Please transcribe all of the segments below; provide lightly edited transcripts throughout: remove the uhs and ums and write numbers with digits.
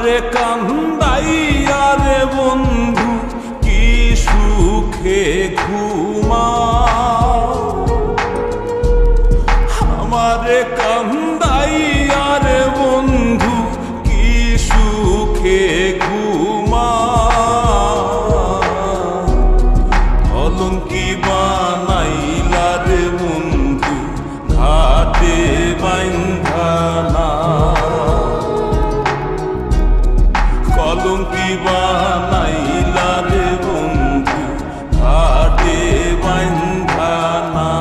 আমারে কান্দাইয়া রে বন্ধু কি সুখে ঘুমাও, আমারে কান্দাইয়া রে বন্ধু কি সুখে ঘুমাও। কলঙ্কি বানাইলা রে বন্ধু ঘাটে বান্ধা না, কলঙ্কি বানাইলা রে বন্ধু ঘাটে বান্ধা না।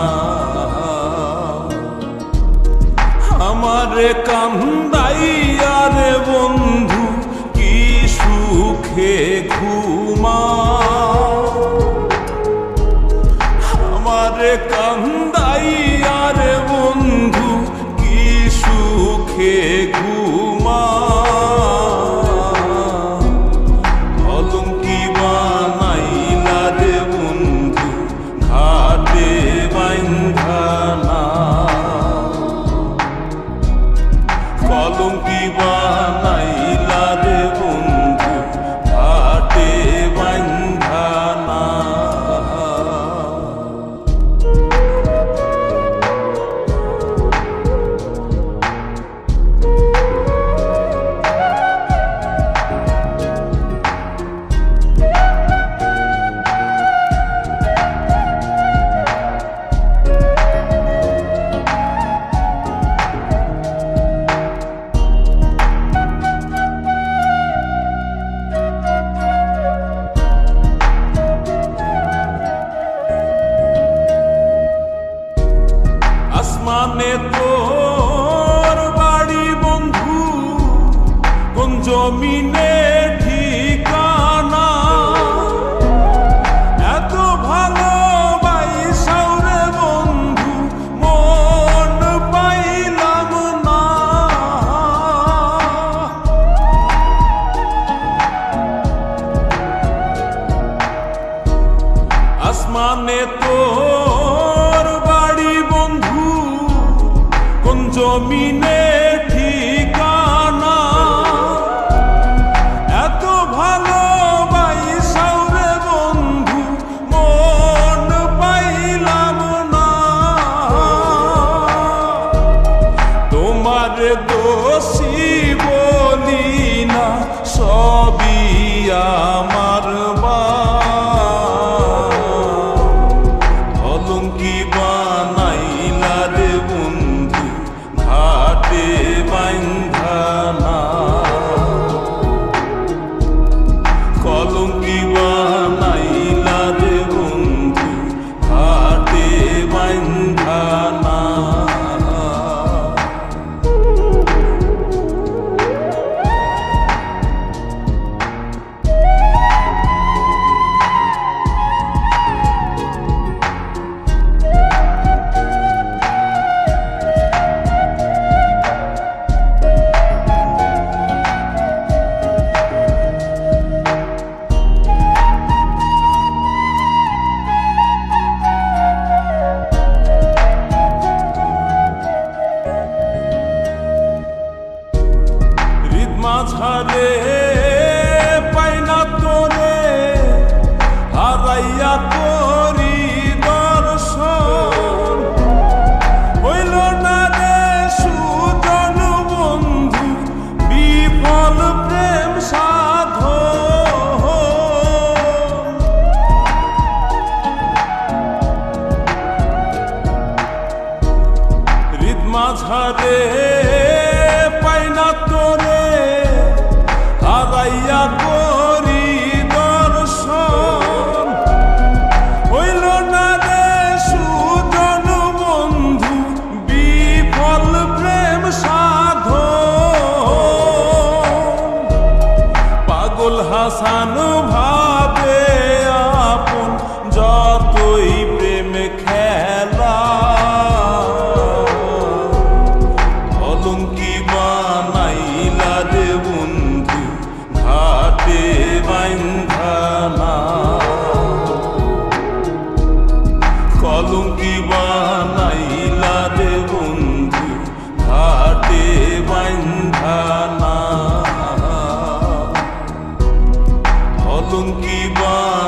আমারে কান্দাইয়া রে বন্ধু কি সুখে ঘুমাও, আমারে কান্দাইয়া রে বন্ধু কি সুখে ঘুমাও। কলঙ্কি বানাইলা রে বন্ধু ঘাটে বান্ধা না, কলঙ্কি বানাইলা রে বন্ধু ঘাটে বান্ধা না। আসমানে তোর বাড়ি বন্ধু, কোন জমিনে ঠিকানা, এত ভালোবাসাও রে বন্ধু মন পাইলাম না। আসমানে তোর বাড়ি বন্ধু, কোন জমিনে ঠিকানা, এত ভালোবাসাও রে বন্ধু মন পাইলাম না। তোমার দোষী বলি না, সবই আমার কলঙ্কি বানাইলা রে বন্ধু ঘাটে বান্ধা না, কলঙ্কি বানাইলা রে বন্ধু ঘাটে বান্ধা না। মাঝারে পাই না তোরে, হারাইয়া তোরি দর্শন, হইল না রে সুজন বন্ধু বিফল প্রেম সাধন। হৃদ মাঝারে পাই না তোরে, হারাইয়া করি দর্শন, হইল না রে সুজন বন্ধু বিফল প্রেম সাধন। পাগল হাসান ভাবে আপন যতই প্রেম খেলা, কলঙ্কি বানাইলা রে বন্ধু ঘাটে কলঙ্কি বা